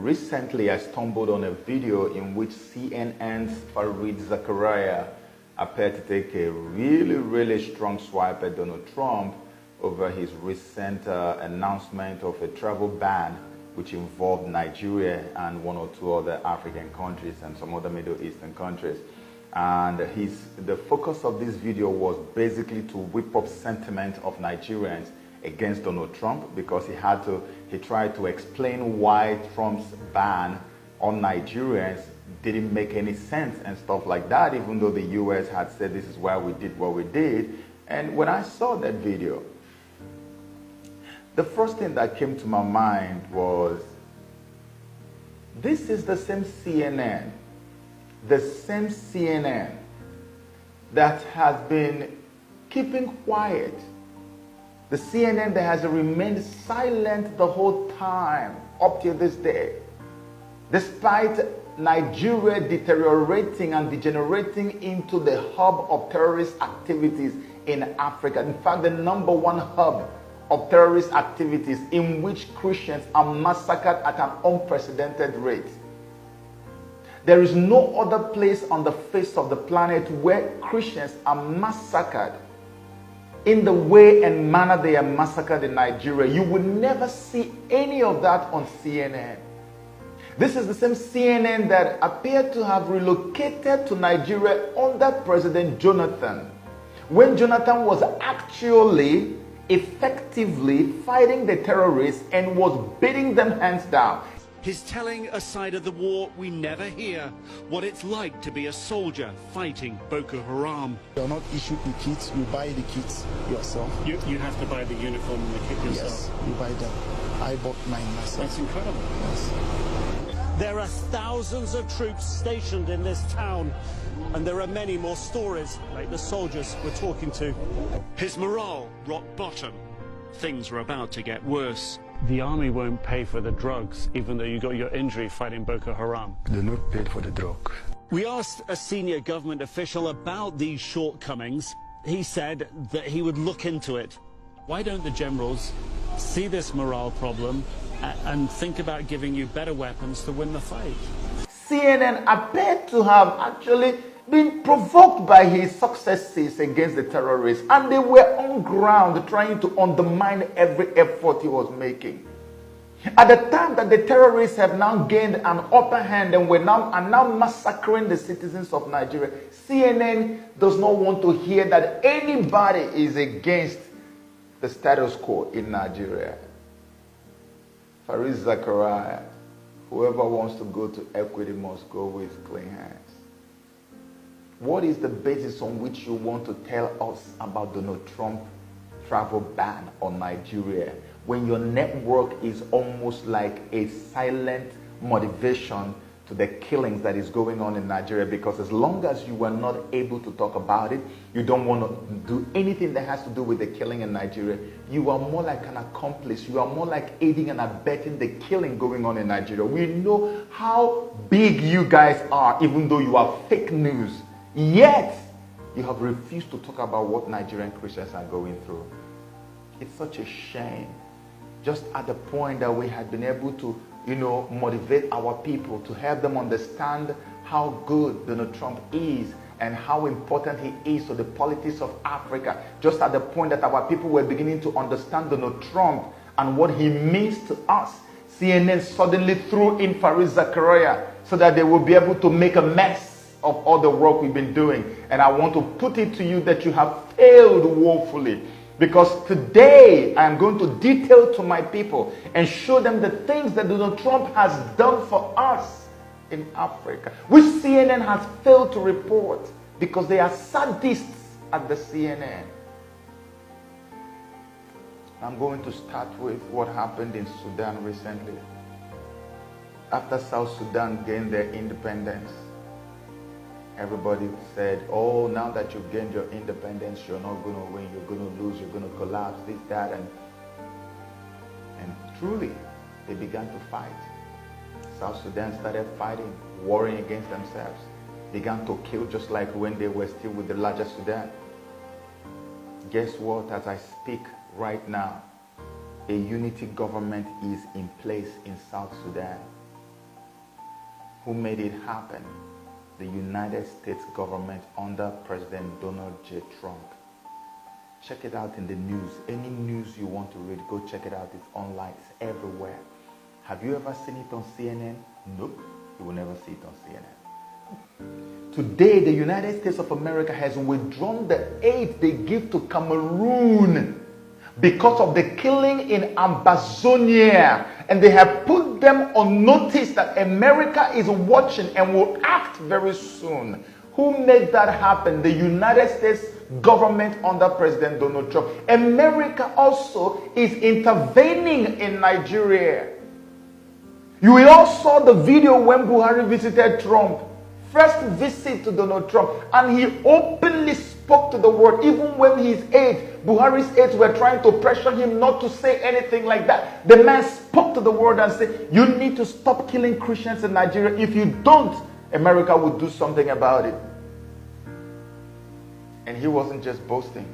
Recently, I stumbled on a video in which CNN's Fareed Zakaria appeared to take a really strong swipe at Donald Trump over his recent announcement of a travel ban which involved Nigeria and one or two other African countries and some other Middle Eastern countries. And the focus of this video was basically to whip up sentiment of Nigerians against Donald Trump, because he tried to explain why Trump's ban on Nigerians didn't make any sense and stuff like that, even though the US had said this is why we did what we did. And when I saw that video, the first thing that came to my mind was, this is the same CNN that has been keeping quiet, the CNN that has remained silent the whole time up to this day, despite Nigeria deteriorating and degenerating into the hub of terrorist activities in Africa. In fact, the #1 hub of terrorist activities in which Christians are massacred at an unprecedented rate. There is no other place on the face of the planet where Christians are massacred in the way and manner they are massacred in Nigeria. You will never see any of that on CNN. This is the same CNN that appeared to have relocated to Nigeria under President Jonathan, when Jonathan was actually effectively fighting the terrorists and was beating them hands down. He's telling a side of the war we never hear, what it's like to be a soldier fighting Boko Haram. You're not issued the kits, you buy the kits yourself. You have to buy the uniform and the kit yourself? Yes, you buy them. I bought mine myself. That's incredible. Yes. There are thousands of troops stationed in this town, and there are many more stories like the soldiers we're talking to. His morale rock bottom. Things are about to get worse. The army won't pay for the drugs, even though you got your injury fighting Boko Haram. They not paid for the drug. We asked a senior government official about these shortcomings. He said that he would look into it. Why don't the generals see this morale problem and think about giving you better weapons to win the fight? CNN appeared to have actually been provoked by his successes against the terrorists, and they were on ground trying to undermine every effort he was making. At the time that the terrorists have now gained an upper hand and are now massacring the citizens of Nigeria, CNN does not want to hear that anybody is against the status quo in Nigeria. Fareed Zakaria, whoever wants to go to equity must go with clean hands. What is the basis on which you want to tell us about Donald Trump travel ban on Nigeria when your network is almost like a silent motivation to the killings that is going on in Nigeria? Because as long as you were not able to talk about it, you don't want to do anything that has to do with the killing in Nigeria, you are more like an accomplice. You are more like aiding and abetting the killing going on in Nigeria. We know how big you guys are, even though you are fake news. Yet, you have refused to talk about what Nigerian Christians are going through. It's such a shame. Just at the point that we had been able to, motivate our people, to help them understand how good Donald Trump is and how important he is to the politics of Africa. Just at the point that our people were beginning to understand Donald Trump and what he means to us, CNN suddenly threw in Fareed Zakaria so that they will be able to make a mess of all the work we've been doing. And I want to put it to you that you have failed woefully, because today I am going to detail to my people and show them the things that Donald Trump has done for us in Africa, which CNN has failed to report because they are sadists at the CNN. I'm going to start with what happened in Sudan recently. After South Sudan gained their independence, everybody said, oh, now that you've gained your independence, you're not going to win, you're going to lose, you're going to collapse, this, that. And truly, they began to fight. South Sudan started fighting, warring against themselves, began to kill just like when they were still with the larger Sudan. Guess what? As I speak right now, a unity government is in place in South Sudan. Who made it happen? The United States government under President Donald J. Trump. Check it out in the news. Any news you want to read, go check it out. It's online. It's everywhere. Have you ever seen it on CNN? Nope. You will never see it on CNN. Today, the United States of America has withdrawn the aid they give to Cameroon because of the killing in Ambazonia. And they have put them on notice that America is watching and will act very soon. Who made that happen? The United States government under President Donald Trump. America also is intervening in Nigeria. You all saw the video when Buhari visited Trump. First visit to Donald Trump, and he openly spoke to the word, even when his aides, Buhari's aides, were trying to pressure him not to say anything like that. The man spoke to the word and said, you need to stop killing Christians in Nigeria. If you don't, America will do something about it. And he wasn't just boasting.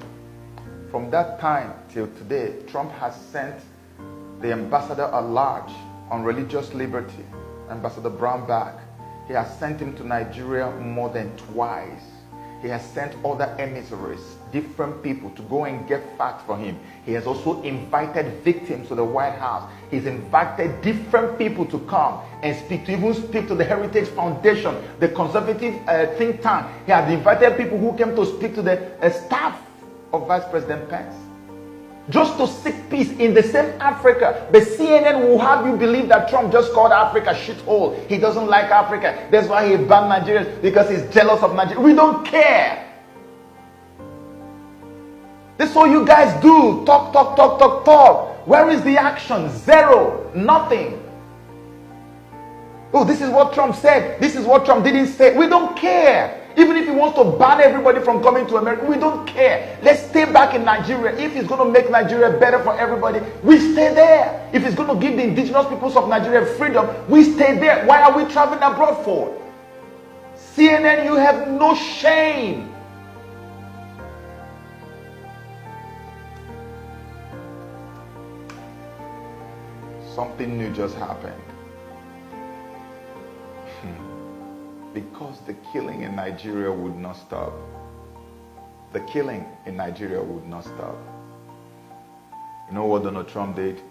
From that time till today, Trump has sent the ambassador at large on religious liberty, Ambassador Brownback. He has sent him to Nigeria more than twice. He has sent other emissaries, different people, to go and get facts for him. He has also invited victims to the White House. He's invited different people to come and speak, to even speak to the Heritage Foundation, the conservative think tank. He has invited people who came to speak to the staff of Vice President Pence, just to seek peace in the same Africa. The CNN will have you believe that Trump just called Africa shithole. He doesn't like Africa. That's why he banned Nigerians, because he's jealous of Nigeria. We don't care. That's all you guys do. Talk, talk, talk, talk, talk. Where is the action? Zero. Nothing. Oh, this is what Trump said. This is what Trump didn't say. We don't care. Even if he wants to ban everybody from coming to America, we don't care. Let's stay back in Nigeria. If he's going to make Nigeria better for everybody, we stay there. If he's going to give the indigenous peoples of Nigeria freedom, we stay there. Why are we traveling abroad for? CNN, you have no shame. Something new just happened. Because the killing in Nigeria would not stop. The killing in Nigeria would not stop. You know what Donald Trump did?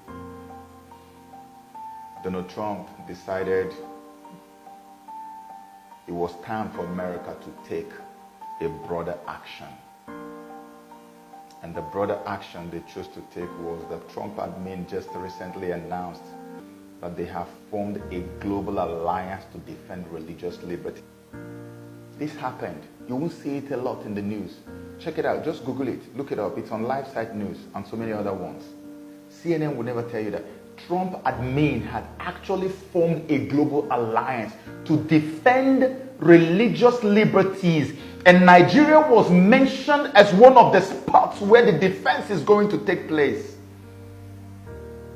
Donald Trump decided it was time for America to take a broader action. And the broader action they chose to take was that Trump admin just recently announced that they have formed a global alliance to defend religious liberty. This happened. You won't see it a lot in the news. Check it out. Just Google it. Look it up. It's on Live Site News and so many other ones. CNN will never tell you that. Trump admin had actually formed a global alliance to defend religious liberties. And Nigeria was mentioned as one of the spots where the defense is going to take place.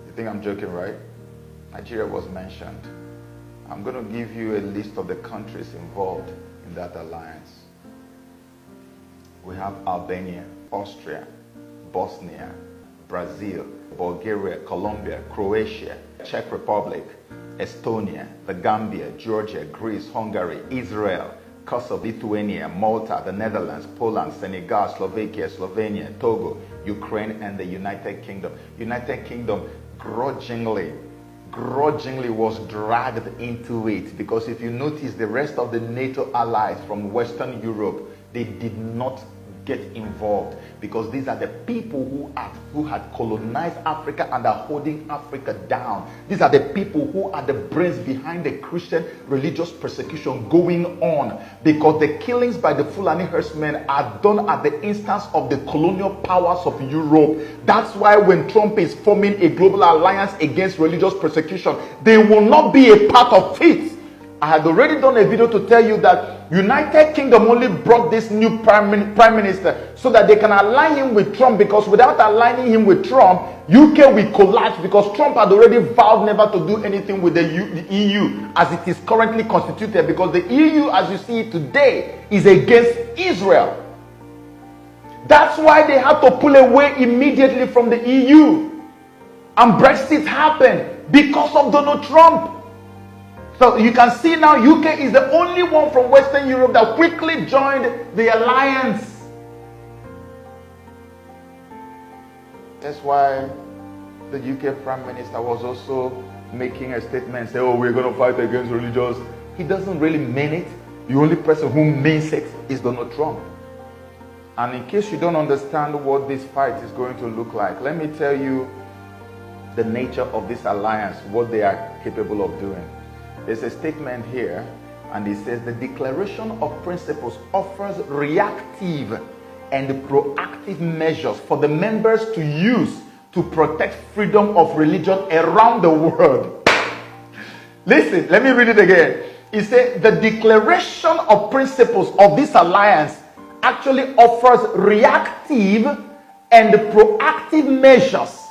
You think I'm joking, right? Nigeria was mentioned. I'm going to give you a list of the countries involved in that alliance. We have Albania, Austria, Bosnia, Brazil, Bulgaria, Colombia, Croatia, Czech Republic, Estonia, the Gambia, Georgia, Greece, Hungary, Israel, Kosovo, Lithuania, Malta, the Netherlands, Poland, Senegal, Slovakia, Slovenia, Togo, Ukraine, and the United Kingdom. United Kingdom grudgingly was dragged into it, because if you notice, the rest of the NATO allies from Western Europe, they did not get involved, because these are the people who had colonized Africa and are holding Africa down. These are the people who are the brains behind the Christian religious persecution going on, because the killings by the Fulani herdsmen are done at the instance of the colonial powers of Europe. That's why when Trump is forming a global alliance against religious persecution, they will not be a part of it. I had already done a video to tell you that United Kingdom only brought this new prime minister so that they can align him with Trump, because without aligning him with Trump, UK will collapse, because Trump had already vowed never to do anything with the EU as it is currently constituted, because the EU as you see it today is against Israel. That's why they had to pull away immediately from the EU. And Brexit happened because of Donald Trump. So you can see now UK is the only one from Western Europe that quickly joined the alliance. That's why the UK Prime Minister was also making a statement, say, oh, we're going to fight against religious. He doesn't really mean it. The only person who means it is Donald Trump. And in case you don't understand what this fight is going to look like, let me tell you the nature of this alliance, what they are capable of doing. There's a statement here, and it says the Declaration of Principles offers reactive and proactive measures for the members to use to protect freedom of religion around the world. Listen, let me read it again. It says the Declaration of Principles of this alliance actually offers reactive and proactive measures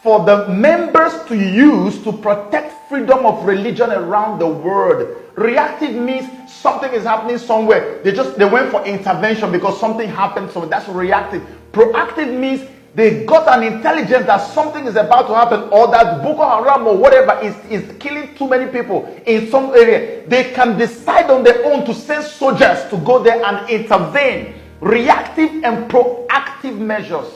for the members to use to protect freedom of religion around the world. Reactive means something is happening somewhere. They went for intervention because something happened somewhere. That's reactive. Proactive means they got an intelligence that something is about to happen, or that Boko Haram or whatever is killing too many people in some area. They can decide on their own to send soldiers to go there and intervene. Reactive and proactive measures.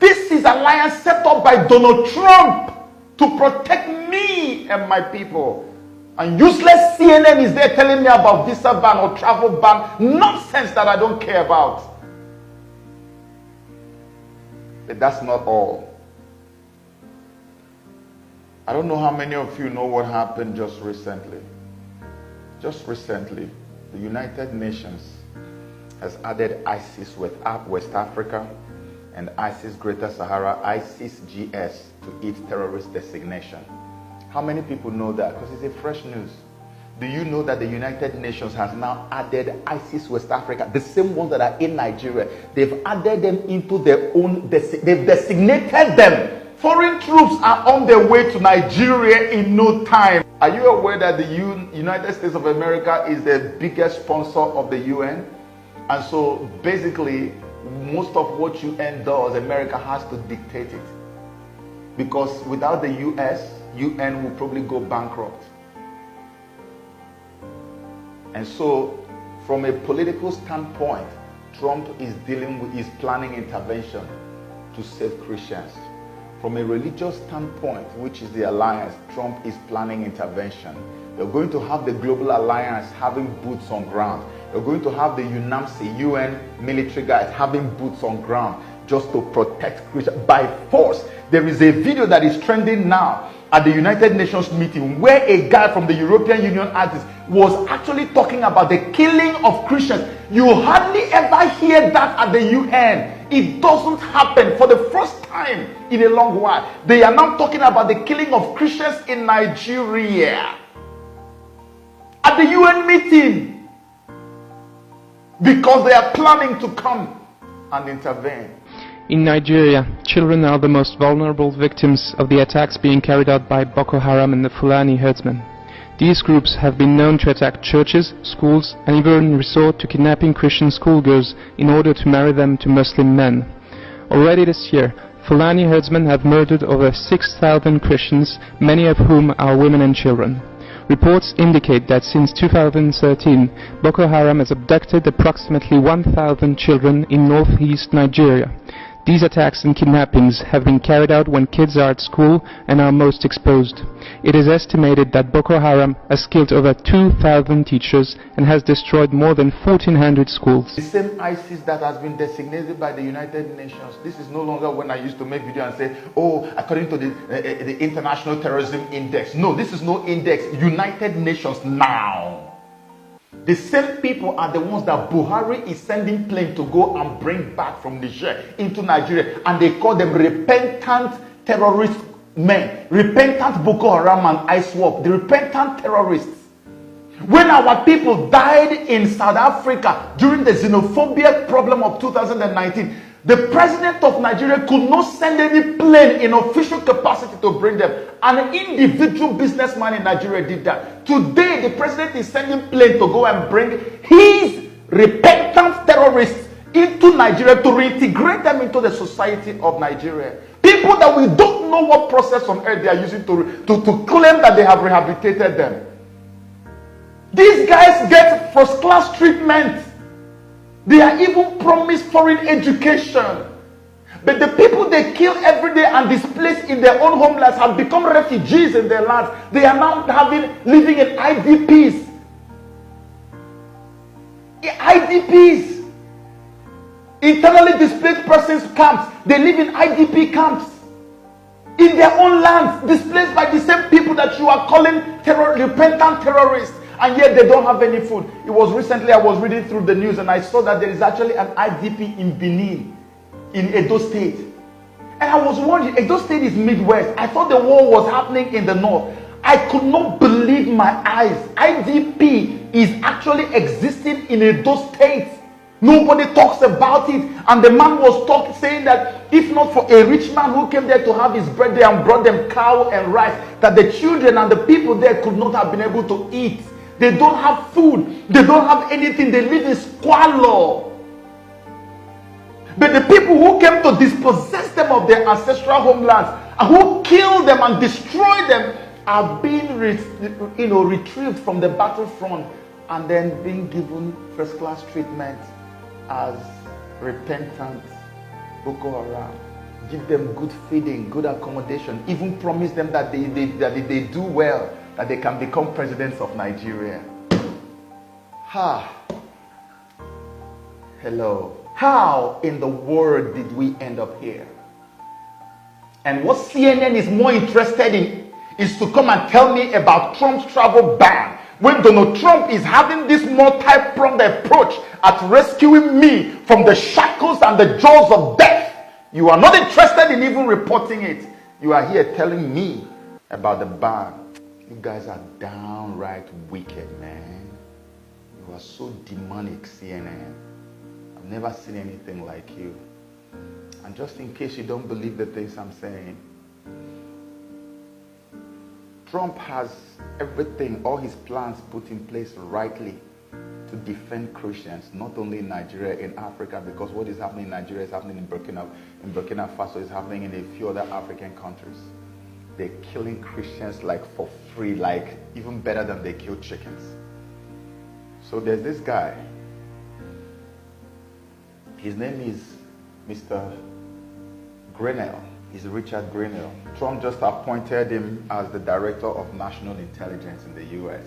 This is an alliance set up by Donald Trump to protect me and my people. And useless CNN is there telling me about visa ban or travel ban. Nonsense that I don't care about. But that's not all. I don't know how many of you know what happened just recently. Just recently, the United Nations has added ISIS with West Africa and ISIS Greater Sahara, ISIS-GS, to its terrorist designation. How many people know that? Because it's a fresh news. Do you know that the United Nations has now added ISIS West Africa, the same ones that are in Nigeria? They've added them into their own, they've designated them. Foreign troops are on their way to Nigeria in no time. Are you aware that the United States of America is the biggest sponsor of the UN? And so basically, most of what UN does, America has to dictate it. Because without the US, UN will probably go bankrupt. And so, from a political standpoint, Trump is planning intervention to save Christians. From a religious standpoint, which is the alliance, Trump is planning intervention. You're going to have the global alliance having boots on ground. You're going to have the UNAMSI, UN military guys, having boots on ground just to protect Christians by force. There is a video that is trending now at the United Nations meeting where a guy from the European Union artist was actually talking about the killing of Christians. You hardly ever hear that at the UN. It doesn't happen for the first time in a long while. They are now talking about the killing of Christians in Nigeria at the UN meeting because they are planning to come and intervene. In Nigeria, children are the most vulnerable victims of the attacks being carried out by Boko Haram and the Fulani herdsmen. These groups have been known to attack churches, schools, and even resort to kidnapping Christian schoolgirls in order to marry them to Muslim men. Already this year, Fulani herdsmen have murdered over 6,000 Christians, many of whom are women and children. Reports indicate that since 2013, Boko Haram has abducted approximately 1,000 children in northeast Nigeria. These attacks and kidnappings have been carried out when kids are at school and are most exposed. It is estimated that Boko Haram has killed over 2,000 teachers and has destroyed more than 1,400 schools. The same ISIS that has been designated by the United Nations. This is no longer when I used to make video and say, oh, according to the International Terrorism Index. No, this is no index. United Nations now. The same people are the ones that Buhari is sending planes to go and bring back from Niger into Nigeria. And they call them repentant terrorist men. Repentant Boko Haram and ISWAP. The repentant terrorists. When our people died in South Africa during the xenophobia problem of 2019, the president of Nigeria could not send any plane in official capacity to bring them. An individual businessman in Nigeria did that. Today, the president is sending plane to go and bring his repentant terrorists into Nigeria to reintegrate them into the society of Nigeria, People that we don't know what process on earth they are using to claim that they have rehabilitated them. These guys get first class treatment. They are even promised foreign education. But the people they kill every day and displaced in their own homelands have become refugees in their lands. They are now living in IDPs. IDPs. Internally displaced persons camps. They live in IDP camps. In their own lands, displaced by the same people that you are calling repentant terrorists. And yet they don't have any food. It was recently I was reading through the news and I saw that there is actually an IDP in Benin, in Edo State. And I was wondering, Edo State is Midwest. I thought the war was happening in the north. I could not believe my eyes. IDP is actually existing in Edo State. Nobody talks about it. And the man was saying that if not for a rich man who came there to have his birthday and brought them cow and rice, that the children and the people there could not have been able to eat. They don't have food. They don't have anything. They live in squalor. But the people who came to dispossess them of their ancestral homelands and who killed them and destroyed them are being retrieved from the battlefront and then being given first-class treatment as repentant Boko Haram. Give them good feeding, good accommodation, even promise them that if they do well, that they can become presidents of Nigeria. Hello. How in the world did we end up here? And what CNN is more interested in is to come and tell me about Trump's travel ban, when Donald Trump is having this multi-pronged approach at rescuing me from the shackles and the jaws of death. You are not interested in even reporting it. You are here telling me about the ban. You guys are downright wicked, man. You are so demonic, CNN. I've never seen anything like you. And just in case you don't believe the things I'm saying, Trump has everything, all his plans put in place rightly to defend Christians, not only in Nigeria, in Africa, because what is happening in Nigeria is happening in Burkina Faso, is happening in a few other African countries. They're killing Christians like for free, like even better than they kill chickens. So there's this guy. His name is Mr. Grenell. He's Richard Grenell. Trump just appointed him as the Director of National Intelligence in the US.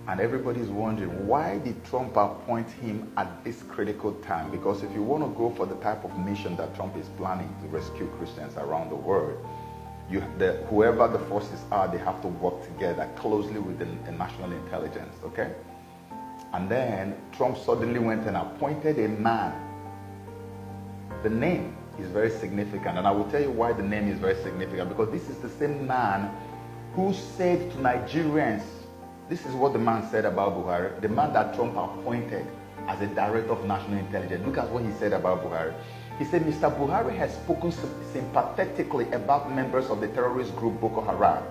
And everybody's wondering, why did Trump appoint him at this critical time? Because if you want to go for the type of mission that Trump is planning to rescue Christians around the world, whoever the forces are, they have to work together closely with the national intelligence, okay? And then Trump suddenly went and appointed a man. The name is very significant, and I will tell you why the name is very significant, because this is the same man who said to Nigerians, this is what the man said about Buhari, the man that Trump appointed as a Director of National Intelligence. Look at what he said about Buhari. He said, Mr. Buhari has spoken sympathetically about members of the terrorist group Boko Haram,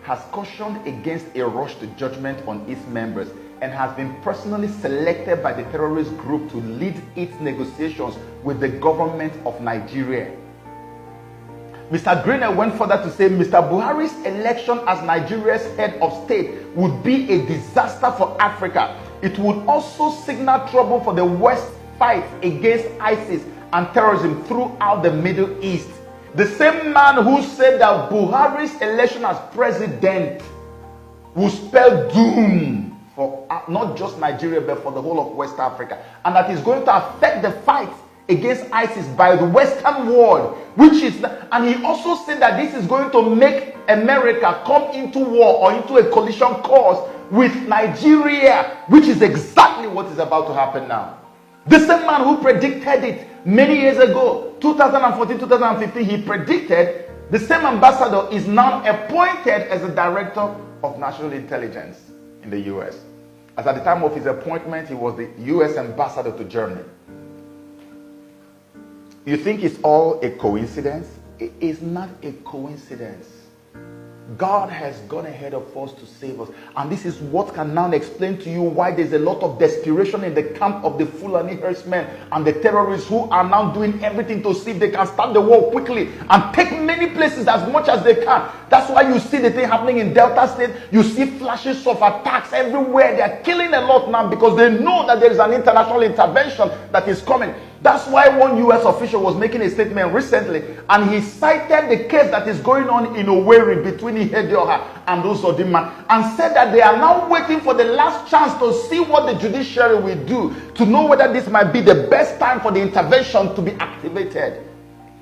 has cautioned against a rush to judgment on its members, and has been personally selected by the terrorist group to lead its negotiations with the government of Nigeria. Mr. Greener went further to say Mr. Buhari's election as Nigeria's head of state would be a disaster for Africa. It would also signal trouble for the West's fight against ISIS and terrorism throughout the Middle East. The same man who said that Buhari's election as president will spell doom for not just Nigeria, but for the whole of West Africa, and that is going to affect the fight against ISIS by the Western world, and he also said that this is going to make America come into war or into a collision course with Nigeria, which is exactly what is about to happen now. The same man who predicted it many years ago, 2014, 2015, he predicted. The same ambassador is now appointed as the Director of National Intelligence in the US. As at the time of his appointment, he was the US ambassador to Germany. You think it's all a coincidence? It is not a coincidence. God has gone ahead of us to save us. And this is what can now explain to you why there's a lot of desperation in the camp of the Fulani herdsmen and the terrorists who are now doing everything to see if they can start the war quickly and take many places as much as they can. That's why you see the thing happening in Delta State. You see flashes of attacks everywhere. They are killing a lot now because they know that there is an international intervention that is coming. That's why one U.S. official was making a statement recently, and he cited the case that is going on in Owerri between Ihedioha and Uzodinma, and said that they are now waiting for the last chance to see what the judiciary will do to know whether this might be the best time for the intervention to be activated.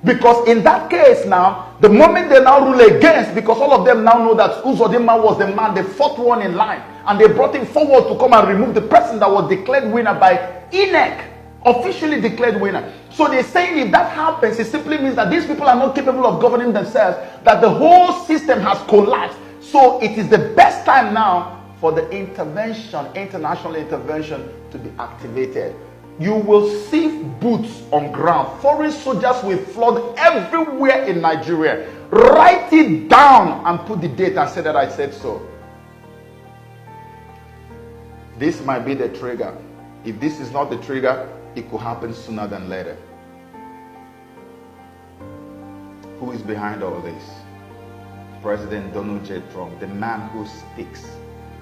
Because in that case now, the moment they now rule against, because all of them now know that Uzodinma was the man, the fourth one in line, and they brought him forward to come and remove the person that was declared winner by INEC. Officially declared winner. So they're saying if that happens, it simply means that these people are not capable of governing themselves, that the whole system has collapsed. So it is the best time now for the intervention, international intervention, to be activated. You will see boots on ground. Foreign soldiers will flood everywhere in Nigeria. Write it down and put the date and say that I said so. This might be the trigger. If this is not the trigger, it could happen sooner than later. Who is behind all this? President Donald J. Trump, the man who speaks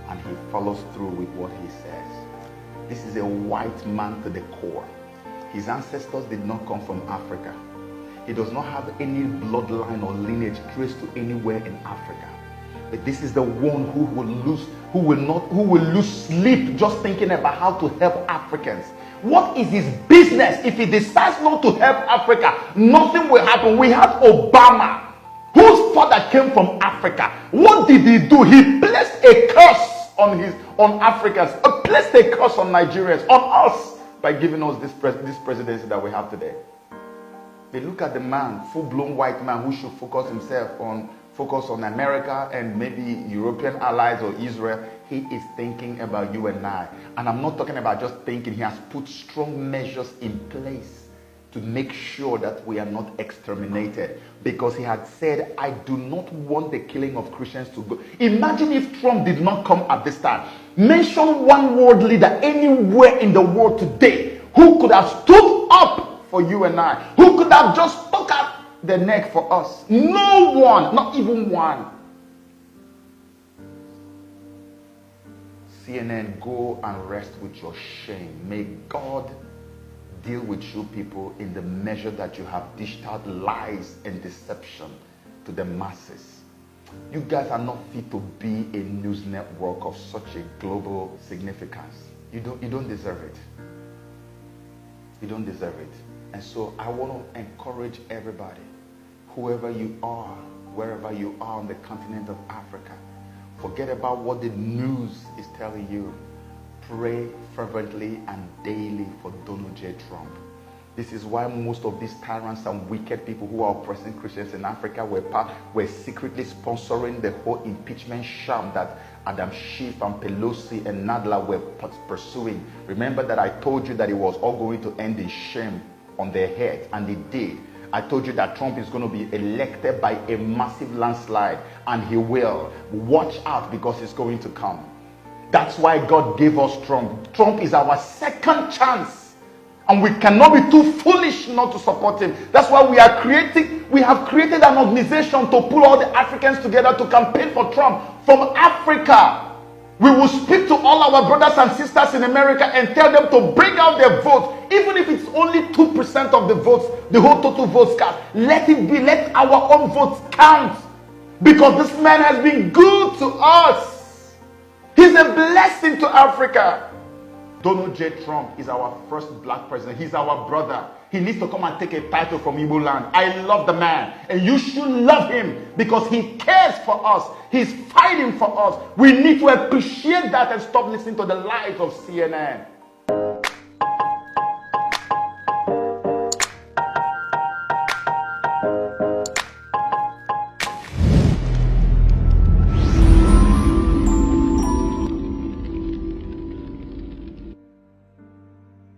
and he follows through with what he says. This is a white man to the core. His ancestors did not come from Africa. He does not have any bloodline or lineage traced to anywhere in Africa. But this is the one who will lose sleep just thinking about how to help Africans. What is his business if he decides not to help Africa? Nothing will happen. We have Obama, whose father came from Africa. What did he do? He placed a curse on Africans, placed a curse on Nigerians, on us, by giving us this presidency that we have today. They look at the man, full-blown white man, who should focus on America and maybe European allies or Israel. He is thinking about you and I. And I'm not talking about just thinking. He has put strong measures in place to make sure that we are not exterminated. Because he had said, I do not want the killing of Christians to go. Imagine if Trump did not come at this time. Mention one world leader anywhere in the world today who could have stood up for you and I, who could have just stuck out the neck for us. No one, not even one. CNN, go and rest with your shame. May God deal with you people in the measure that you have dished out lies and deception to the masses. You guys are not fit to be a news network of such a global significance. You don't deserve it. You don't deserve it. And so I want to encourage everybody, whoever you are, wherever you are on the continent of Africa, forget about what the news is telling you. Pray fervently and daily for Donald J. Trump. This is why most of these tyrants and wicked people who are oppressing Christians in Africa were secretly sponsoring the whole impeachment sham that Adam Schiff and Pelosi and Nadler were pursuing. Remember that I told you that it was all going to end in shame on their head, and it did. I told you that Trump is going to be elected by a massive landslide, and he will. Watch out, because it's going to come. That's why God gave us Trump. Trump is our second chance, and we cannot be too foolish not to support him. That's why we have created an organization to pull all the Africans together to campaign for Trump from Africa. We will speak to all our brothers and sisters in America and tell them to bring out their votes, even if it's only 2% of the votes, the whole total votes cast. Let it be, let our own votes count, because this man has been good to us. He's a blessing to Africa. Donald J. Trump is our first black president. He's our brother. He needs to come and take a title from Igbo land. I love the man, and you should love him because he cares for us. He's fighting for us. We need to appreciate that and stop listening to the lies of CNN.